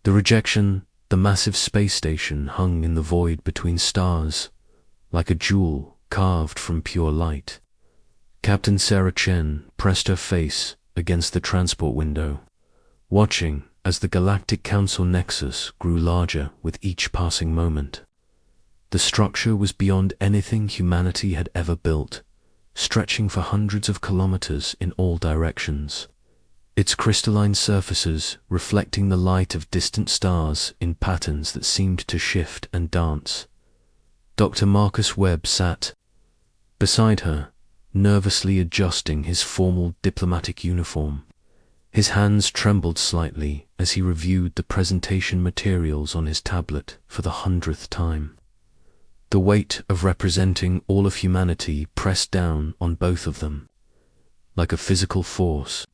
The rejection, the massive space station hung in the void between stars, like a jewel carved from pure light. Captain Sarah Chen pressed her face against the transport window, watching as the Galactic Council nexus grew larger with each passing moment. The structure was beyond anything humanity had ever built, stretching for hundreds of kilometers in all directions, its crystalline surfaces reflecting the light of distant stars in patterns that seemed to shift and dance. Dr. Marcus Webb sat beside her, nervously adjusting his formal diplomatic uniform. His hands trembled slightly as he reviewed the presentation materials on his tablet for the 100th time. The weight of representing all of humanity pressed down on both of them. Like a physical force,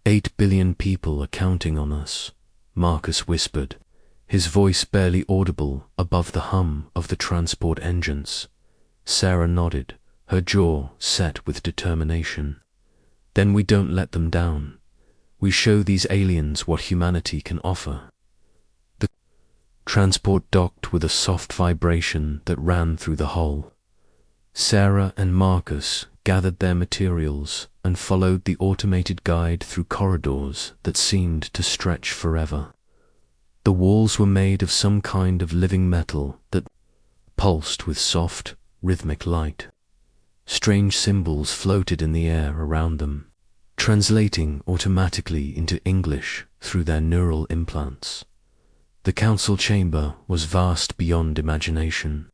8 billion people are counting on us, Marcus whispered, his voice barely audible above the hum of the transport engines. Sarah nodded, her jaw set with determination. Then we don't let them down. We show these aliens what humanity can offer. The transport docked with a soft vibration that ran through the hull. Sarah and Marcus gathered their materials and followed the automated guide through corridors that seemed to stretch forever. The walls were made of some kind of living metal that pulsed with soft, rhythmic light. Strange symbols floated in the air around them, translating automatically into English through their neural implants. The council chamber was vast beyond imagination.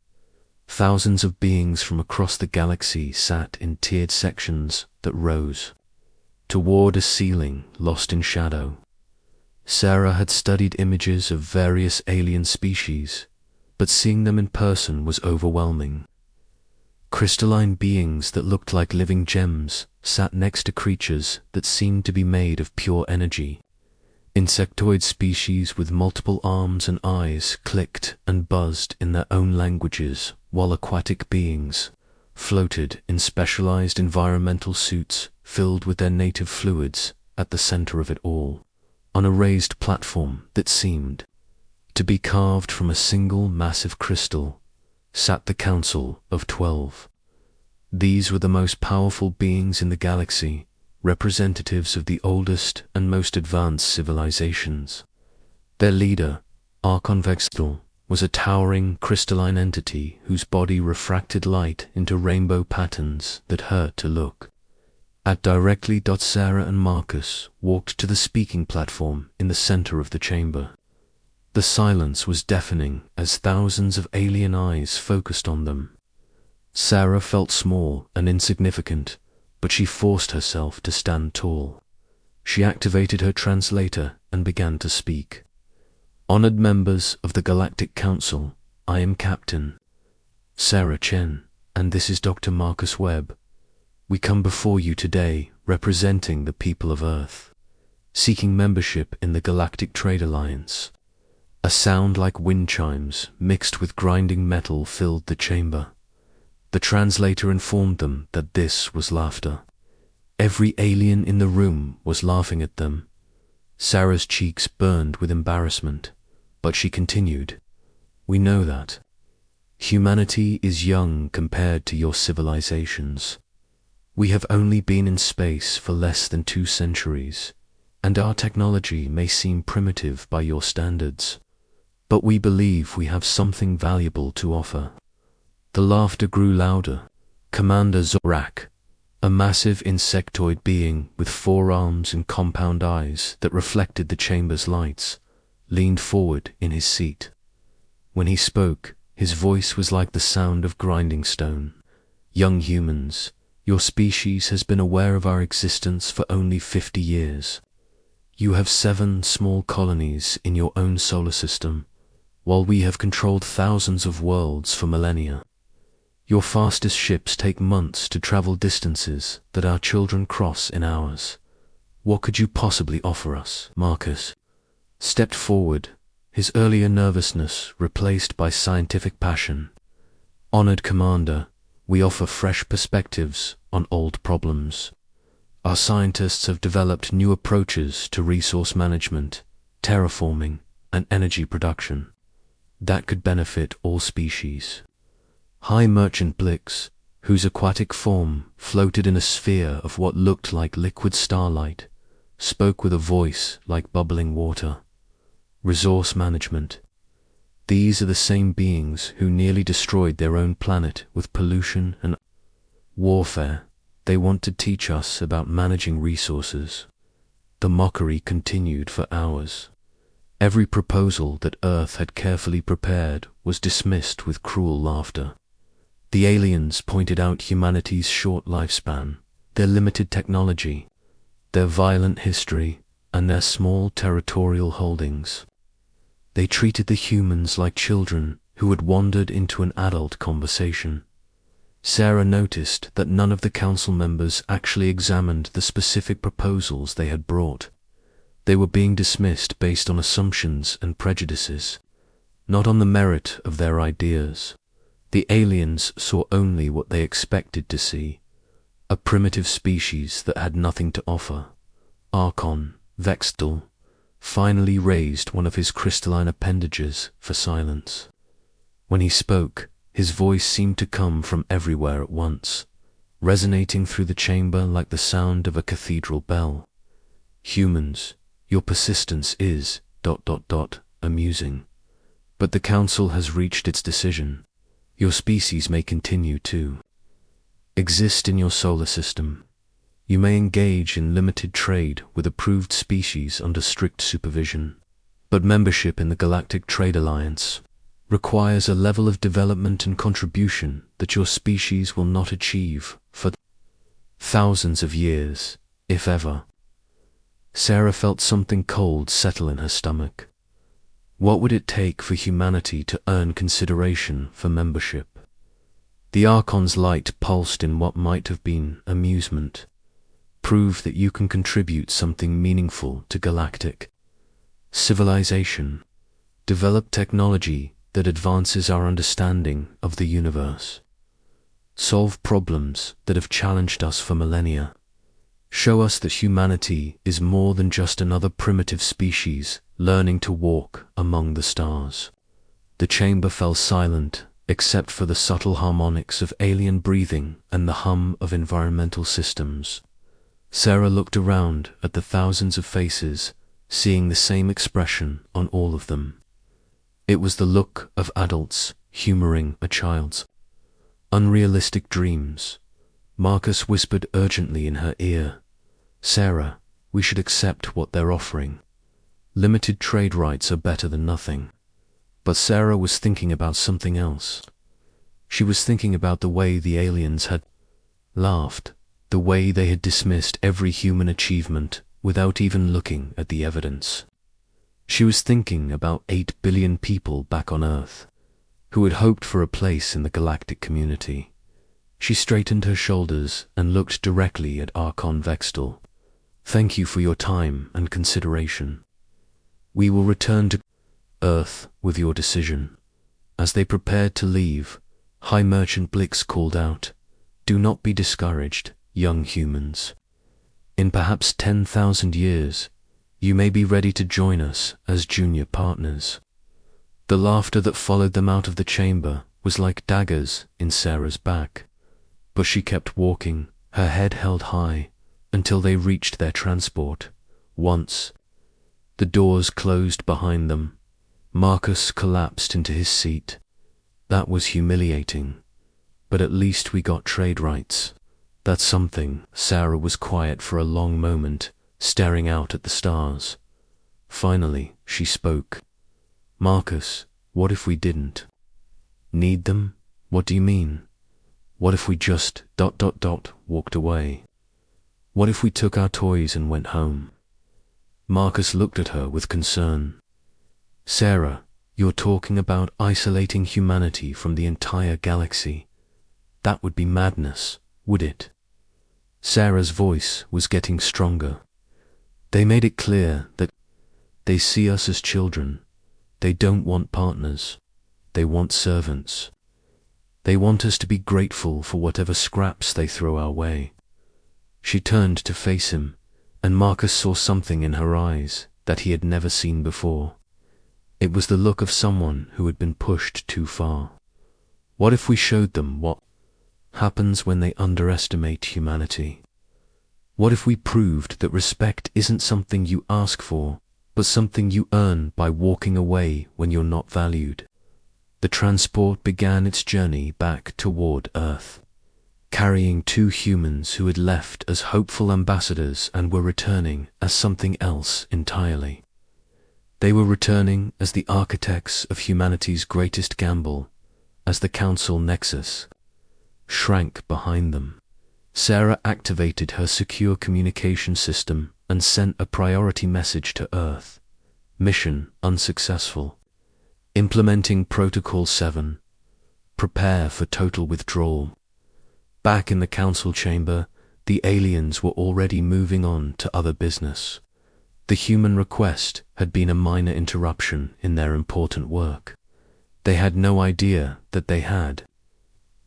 Thousands of beings from across the galaxy sat in tiered sections that rose toward a ceiling lost in shadow. Sarah had studied images of various alien species, but seeing them in person was overwhelming. Crystalline beings that looked like living gems sat next to creatures that seemed to be made of pure energy. Insectoid species with multiple arms and eyes clicked and buzzed in their own languages, while aquatic beings floated in specialized environmental suits filled with their native fluids at the center of it all. On a raised platform that seemed to be carved from a single massive crystal sat the Council of 12. These were the most powerful beings in the galaxy, representatives of the oldest and most advanced civilizations. Their leader, Archon Vextal, was a towering crystalline entity whose body refracted light into rainbow patterns that hurt to look at directly. Sarah and Marcus walked to the speaking platform in the center of the chamber. The silence was deafening as thousands of alien eyes focused on them. Sarah felt small and insignificant, but she forced herself to stand tall. She activated her translator and began to speak. Honored members of the Galactic Council, I am Captain Sarah Chen, and this is Dr. Marcus Webb. We come before you today representing the people of Earth, seeking membership in the Galactic Trade Alliance. A sound like wind chimes mixed with grinding metal filled the chamber. The translator informed them that this was laughter. Every alien in the room was laughing at them. Sarah's cheeks burned with embarrassment, but she continued, "We know that. Humanity is young compared to your civilizations. We have only been in space for less than 2 centuries, and our technology may seem primitive by your standards. But we believe we have something valuable to offer." The laughter grew louder. Commander Zorak, a massive insectoid being with 4 arms and compound eyes that reflected the chamber's lights, leaned forward in his seat. When he spoke, his voice was like the sound of grinding stone. "Young humans, your species has been aware of our existence for only 50 years. You have 7 small colonies in your own solar system, while we have controlled thousands of worlds for millennia. Your fastest ships take months to travel distances that our children cross in hours. What could you possibly offer us?" Marcus stepped forward, his earlier nervousness replaced by scientific passion. "Honored Commander, we offer fresh perspectives on old problems. Our scientists have developed new approaches to resource management, terraforming, and energy production that could benefit all species. High Merchant Blix, whose aquatic form floated in a sphere of what looked like liquid starlight, spoke with a voice like bubbling water. Resource management. These are the same beings who nearly destroyed their own planet with pollution and warfare. They want to teach us about managing resources. The mockery continued for hours. Every proposal that Earth had carefully prepared was dismissed with cruel laughter. The aliens pointed out humanity's short lifespan, their limited technology, their violent history, and their small territorial holdings. They treated the humans like children who had wandered into an adult conversation. Sarah noticed that none of the council members actually examined the specific proposals they had brought. They were being dismissed based on assumptions and prejudices, not on the merit of their ideas. The aliens saw only what they expected to see, a primitive species that had nothing to offer. Archon Vextel finally raised one of his crystalline appendages for silence. When he spoke, his voice seemed to come from everywhere at once, resonating through the chamber like the sound of a cathedral bell. Humans, your persistence is ... amusing. But the council has reached its decision. Your species may continue to exist in your solar system. You may engage in limited trade with approved species under strict supervision. But membership in the Galactic Trade Alliance requires a level of development and contribution that your species will not achieve for thousands of years, if ever. Sarah felt something cold settle in her stomach. What would it take for humanity to earn consideration for membership? The Archon's light pulsed in what might have been amusement. Prove that you can contribute something meaningful to galactic civilization. Develop technology that advances our understanding of the universe. Solve problems that have challenged us for millennia. Show us that humanity is more than just another primitive species learning to walk among the stars. The chamber fell silent, except for the subtle harmonics of alien breathing and the hum of environmental systems. Sarah looked around at the thousands of faces, seeing the same expression on all of them. It was the look of adults humoring a child's unrealistic dreams. Marcus whispered urgently in her ear, "Sarah, we should accept what they're offering. Limited trade rights are better than nothing." But Sarah was thinking about something else. She was thinking about the way the aliens had laughed, the way they had dismissed every human achievement without even looking at the evidence. She was thinking about 8 billion people back on Earth, who had hoped for a place in the galactic community. She straightened her shoulders and looked directly at Archon Vextel. "Thank you for your time and consideration. We will return to Earth with your decision." As they prepared to leave, High Merchant Blix called out, "Do not be discouraged, young humans. In perhaps 10,000 years, you may be ready to join us as junior partners." The laughter that followed them out of the chamber was like daggers in Sarah's back. But she kept walking, her head held high, until they reached their transport. Once the doors closed behind them, Marcus collapsed into his seat. "That was humiliating, but at least we got trade rights. That's something." Sarah was quiet for a long moment, staring out at the stars. Finally, she spoke. "Marcus, what if we didn't need them?" "What do you mean?" "What if we just ... walked away? What if we took our toys and went home?" Marcus looked at her with concern. "Sarah, you're talking about isolating humanity from the entire galaxy. That would be madness, would it?" Sarah's voice was getting stronger. "They made it clear that they see us as children. They don't want partners. They want servants. They want us to be grateful for whatever scraps they throw our way." She turned to face him, and Marcus saw something in her eyes that he had never seen before. It was the look of someone who had been pushed too far. What if we showed them what happens when they underestimate humanity? What if we proved that respect isn't something you ask for, but something you earn by walking away when you're not valued? The transport began its journey back toward Earth, carrying two humans who had left as hopeful ambassadors and were returning as something else entirely. They were returning as the architects of humanity's greatest gamble, as the Council Nexus shrank behind them. Sarah activated her secure communication system and sent a priority message to Earth. Mission unsuccessful. Implementing Protocol 7. Prepare for total withdrawal. Back in the council chamber, the aliens were already moving on to other business. The human request had been a minor interruption in their important work. They had no idea that they had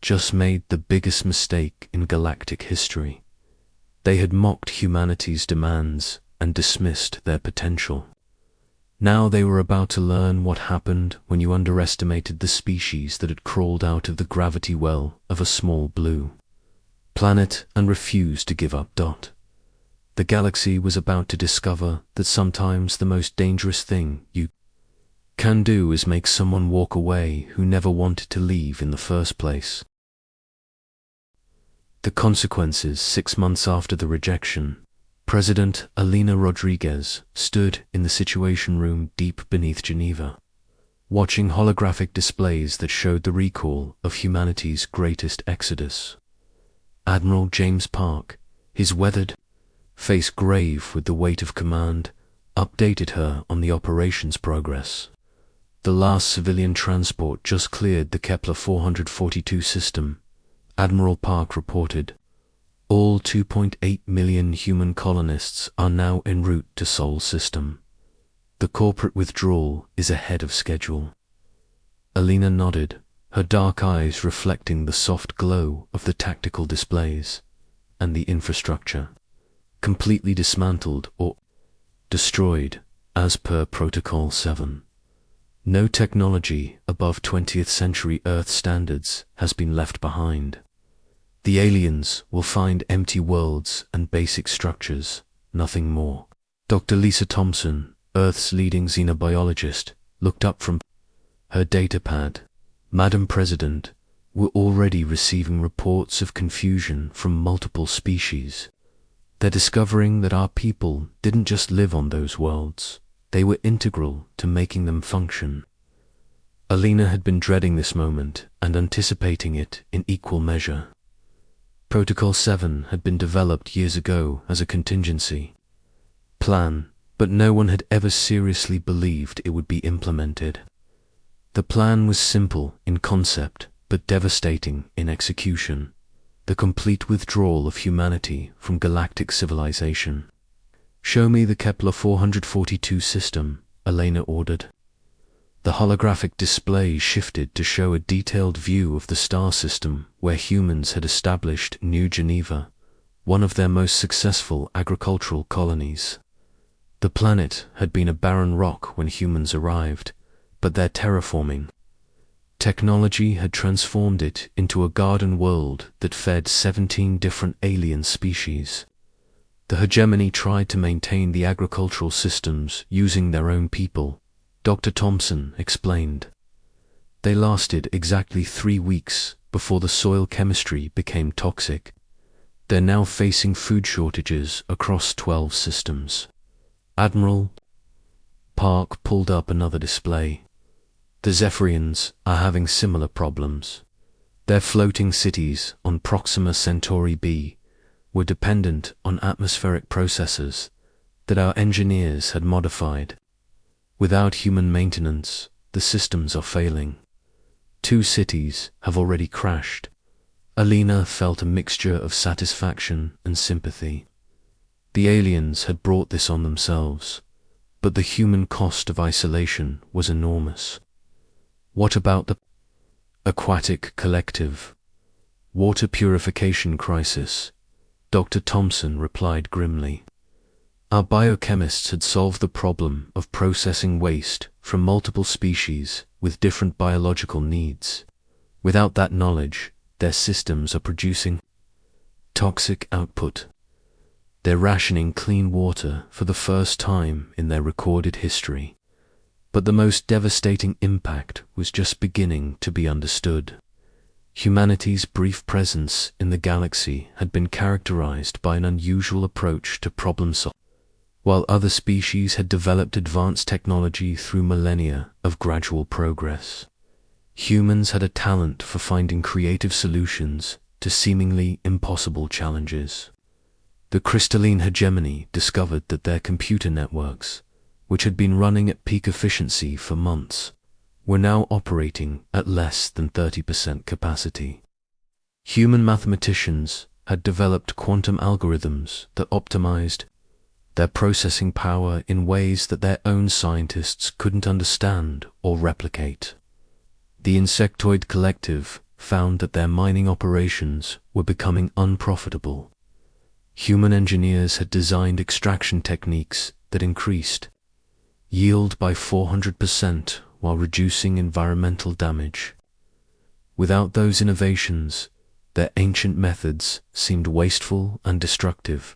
just made the biggest mistake in galactic history. They had mocked humanity's demands and dismissed their potential. Now they were about to learn what happened when you underestimated the species that had crawled out of the gravity well of a small blue planet and refused to give up. The galaxy was about to discover that sometimes the most dangerous thing you can do is make someone walk away who never wanted to leave in the first place. The consequences. 6 months after the rejection, President Elena Rodriguez stood in the Situation Room deep beneath Geneva, watching holographic displays that showed the recall of humanity's greatest exodus. Admiral James Park, his weathered face grave with the weight of command, updated her on the operation's progress. The last civilian transport just cleared the Kepler 442 system, Admiral Park reported. All 2.8 million human colonists are now en route to Sol system. The corporate withdrawal is ahead of schedule. Elena nodded, her dark eyes reflecting the soft glow of the tactical displays, and the infrastructure, completely dismantled or destroyed as per Protocol 7. No technology above 20th century Earth standards has been left behind. The aliens will find empty worlds and basic structures, nothing more. Dr. Lisa Thompson, Earth's leading xenobiologist, looked up from her datapad. Madam President, we're already receiving reports of confusion from multiple species. They're discovering that our people didn't just live on those worlds, they were integral to making them function. Elena had been dreading this moment and anticipating it in equal measure. Protocol 7 had been developed years ago as a contingency plan, but no one had ever seriously believed it would be implemented. The plan was simple in concept, but devastating in execution. The complete withdrawal of humanity from galactic civilization. Show me the Kepler 442 system, Elena ordered. The holographic display shifted to show a detailed view of the star system where humans had established New Geneva, one of their most successful agricultural colonies. The planet had been a barren rock when humans arrived, but their terraforming technology had transformed it into a garden world that fed 17 different alien species. The hegemony tried to maintain the agricultural systems using their own people, Dr. Thompson explained. They lasted exactly 3 weeks before the soil chemistry became toxic. They're now facing food shortages across 12 systems. Admiral Park pulled up another display. The Zephyrians are having similar problems. Their floating cities on Proxima Centauri b were dependent on atmospheric processors that our engineers had modified. Without human maintenance, the systems are failing. 2 cities have already crashed. Elena felt a mixture of satisfaction and sympathy. The aliens had brought this on themselves, but the human cost of isolation was enormous. What about the aquatic collective? Water purification crisis, Dr. Thompson replied grimly. Our biochemists had solved the problem of processing waste from multiple species with different biological needs. Without that knowledge, their systems are producing toxic output. They're rationing clean water for the first time in their recorded history. But the most devastating impact was just beginning to be understood. Humanity's brief presence in the galaxy had been characterized by an unusual approach to problem solving. While other species had developed advanced technology through millennia of gradual progress, humans had a talent for finding creative solutions to seemingly impossible challenges. The crystalline hegemony discovered that their computer networks, which had been running at peak efficiency for months, were now operating at less than 30% capacity. Human mathematicians had developed quantum algorithms that optimized their processing power in ways that their own scientists couldn't understand or replicate. The insectoid collective found that their mining operations were becoming unprofitable. Human engineers had designed extraction techniques that increased yield by 400% while reducing environmental damage. Without those innovations, their ancient methods seemed wasteful and destructive.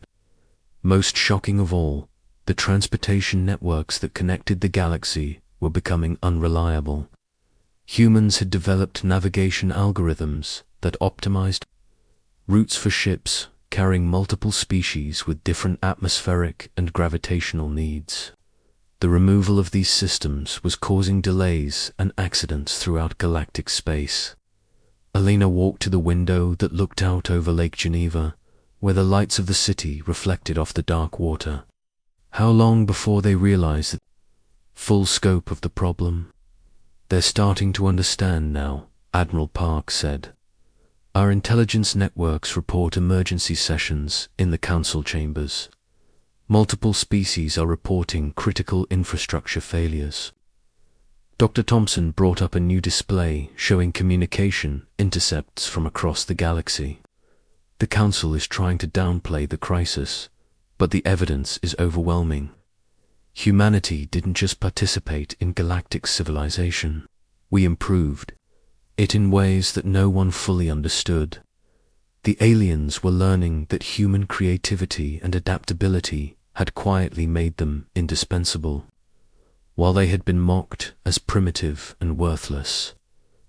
Most shocking of all, the transportation networks that connected the galaxy were becoming unreliable. Humans had developed navigation algorithms that optimized routes for ships carrying multiple species with different atmospheric and gravitational needs. The removal of these systems was causing delays and accidents throughout galactic space. Alina walked to the window that looked out over Lake Geneva, where the lights of the city reflected off the dark water. How long before they realized the full scope of the problem? They're starting to understand now, Admiral Park said. Our intelligence networks report emergency sessions in the council chambers. Multiple species are reporting critical infrastructure failures. Dr. Thompson brought up a new display showing communication intercepts from across the galaxy. The Council is trying to downplay the crisis, but the evidence is overwhelming. Humanity didn't just participate in galactic civilization. We improved it in ways that no one fully understood. The aliens were learning that human creativity and adaptability had quietly made them indispensable. While they had been mocked as primitive and worthless,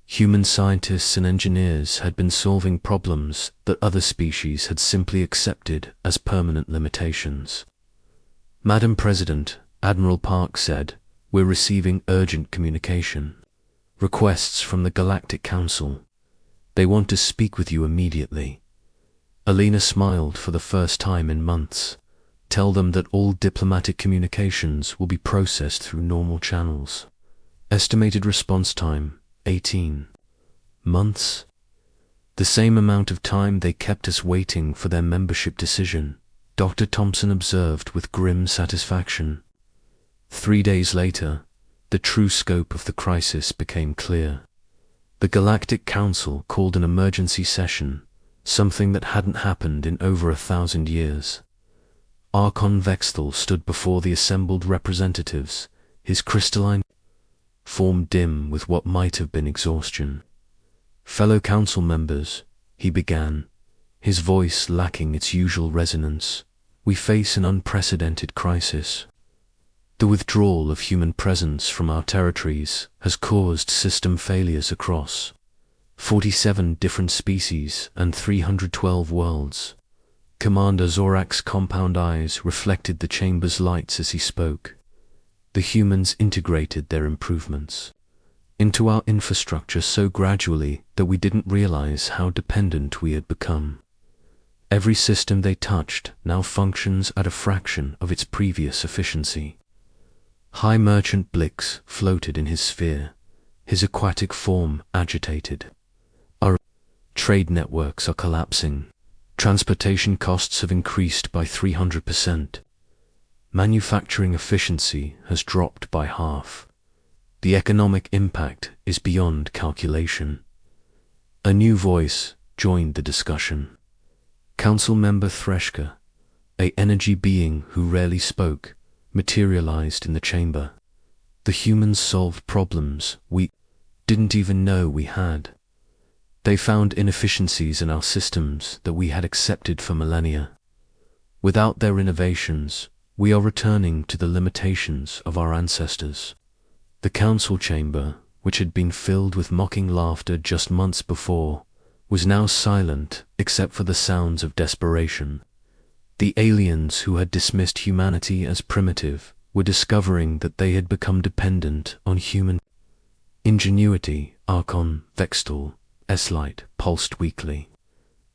human scientists and engineers had been solving problems that other species had simply accepted as permanent limitations. Madam President, Admiral Park said, "We're receiving urgent communication. Requests from the Galactic Council. They want to speak with you immediately." Alina smiled for the first time in months. Tell them that all diplomatic communications will be processed through normal channels. Estimated response time, 18 months. The same amount of time they kept us waiting for their membership decision, Dr. Thompson observed with grim satisfaction. 3 days later, the true scope of the crisis became clear. The Galactic Council called an emergency session, something that hadn't happened in over 1,000 years. Archon Vexthal stood before the assembled representatives, his crystalline form dim with what might have been exhaustion. "Fellow council members," he began, his voice lacking its usual resonance, "we face an unprecedented crisis. The withdrawal of human presence from our territories has caused system failures across 47 different species and 312 worlds." Commander Zorak's compound eyes reflected the chamber's lights as he spoke. The humans integrated their improvements into our infrastructure so gradually that we didn't realize how dependent we had become. Every system they touched now functions at a fraction of its previous efficiency. High Merchant Blix floated in his sphere, his aquatic form agitated. Our trade networks are collapsing. Transportation costs have increased by 300%. Manufacturing efficiency has dropped by half. The economic impact is beyond calculation. A new voice joined the discussion. Council member Threshka, an energy being who rarely spoke, materialized in the chamber. The humans solved problems we didn't even know we had. They found inefficiencies in our systems that we had accepted for millennia. Without their innovations, we are returning to the limitations of our ancestors. The council chamber, which had been filled with mocking laughter just months before, was now silent except for the sounds of desperation. The aliens who had dismissed humanity as primitive were discovering that they had become dependent on human ingenuity. Archon, Vextal, S-Light pulsed weakly.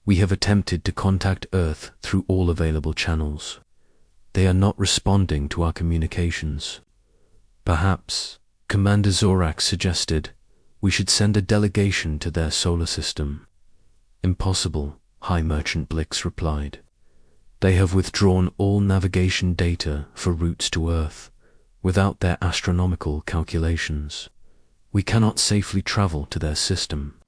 We have attempted to contact Earth through all available channels. They are not responding to our communications. Perhaps, Commander Zorak suggested, we should send a delegation to their solar system. Impossible, High Merchant Blix replied. They have withdrawn all navigation data for routes to Earth, without their astronomical calculations. We cannot safely travel to their system.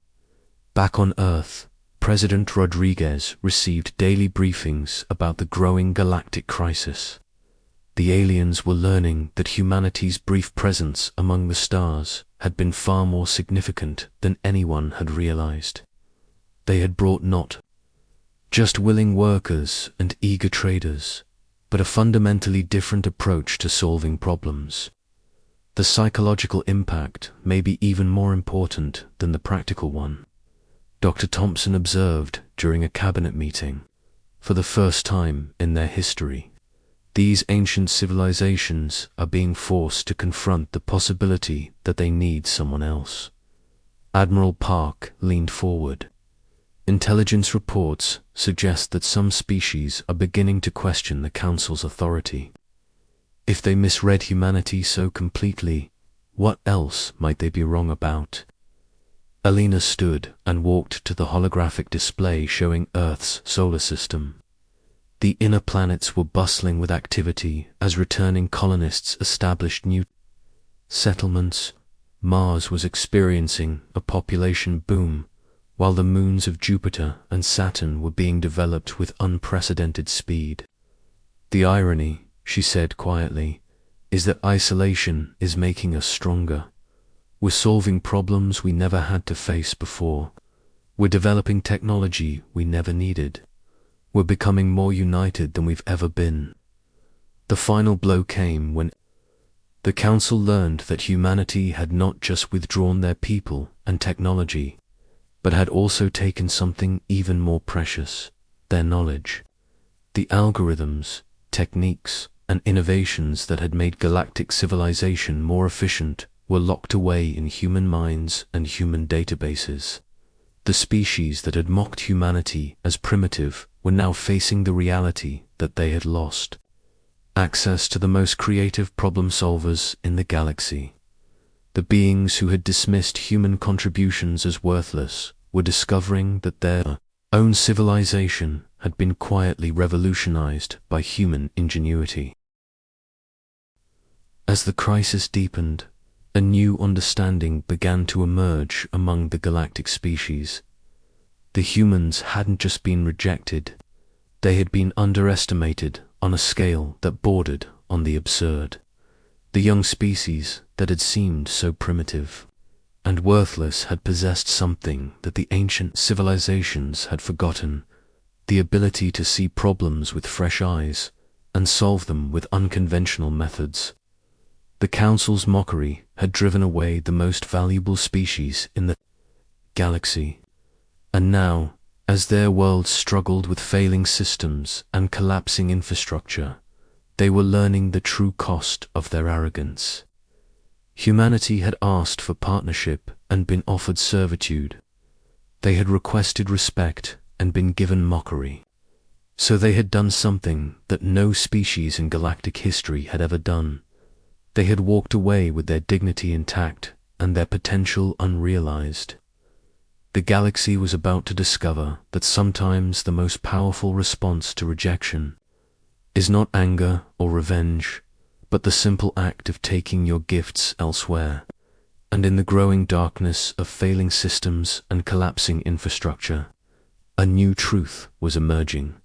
Back on Earth, President Rodriguez received daily briefings about the growing galactic crisis. The aliens were learning that humanity's brief presence among the stars had been far more significant than anyone had realized. They had brought not just willing workers and eager traders, but a fundamentally different approach to solving problems. The psychological impact may be even more important than the practical one, Dr. Thompson observed during a cabinet meeting. For the first time in their history, these ancient civilizations are being forced to confront the possibility that they need someone else. Admiral Park leaned forward. Intelligence reports suggest that some species are beginning to question the Council's authority. If they misread humanity so completely, what else might they be wrong about? Alina stood and walked to the holographic display showing Earth's solar system. The inner planets were bustling with activity as returning colonists established new settlements. Mars was experiencing a population boom, while the moons of Jupiter and Saturn were being developed with unprecedented speed. The irony, she said quietly, is that isolation is making us stronger. We're solving problems we never had to face before. We're developing technology we never needed. We're becoming more united than we've ever been. The final blow came when the Council learned that humanity had not just withdrawn their people and technology, but had also taken something even more precious, their knowledge. The algorithms, techniques, and innovations that had made galactic civilization more efficient were locked away in human minds and human databases. The species that had mocked humanity as primitive were now facing the reality that they had lost access to the most creative problem solvers in the galaxy. The beings who had dismissed human contributions as worthless were discovering that their own civilization had been quietly revolutionized by human ingenuity. As the crisis deepened, a new understanding began to emerge among the galactic species. The humans hadn't just been rejected, they had been underestimated on a scale that bordered on the absurd. The young species that had seemed so primitive and worthless had possessed something that the ancient civilizations had forgotten, the ability to see problems with fresh eyes and solve them with unconventional methods. The Council's mockery had driven away the most valuable species in the galaxy, and now, as their world struggled with failing systems and collapsing infrastructure, they were learning the true cost of their arrogance. Humanity had asked for partnership and been offered servitude. They had requested respect and been given mockery. So they had done something that no species in galactic history had ever done. They had walked away with their dignity intact and their potential unrealized. The galaxy was about to discover that sometimes the most powerful response to rejection is not anger or revenge, but the simple act of taking your gifts elsewhere. And in the growing darkness of failing systems and collapsing infrastructure, a new truth was emerging.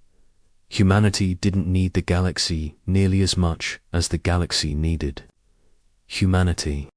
Humanity didn't need the galaxy nearly as much as the galaxy needed humanity.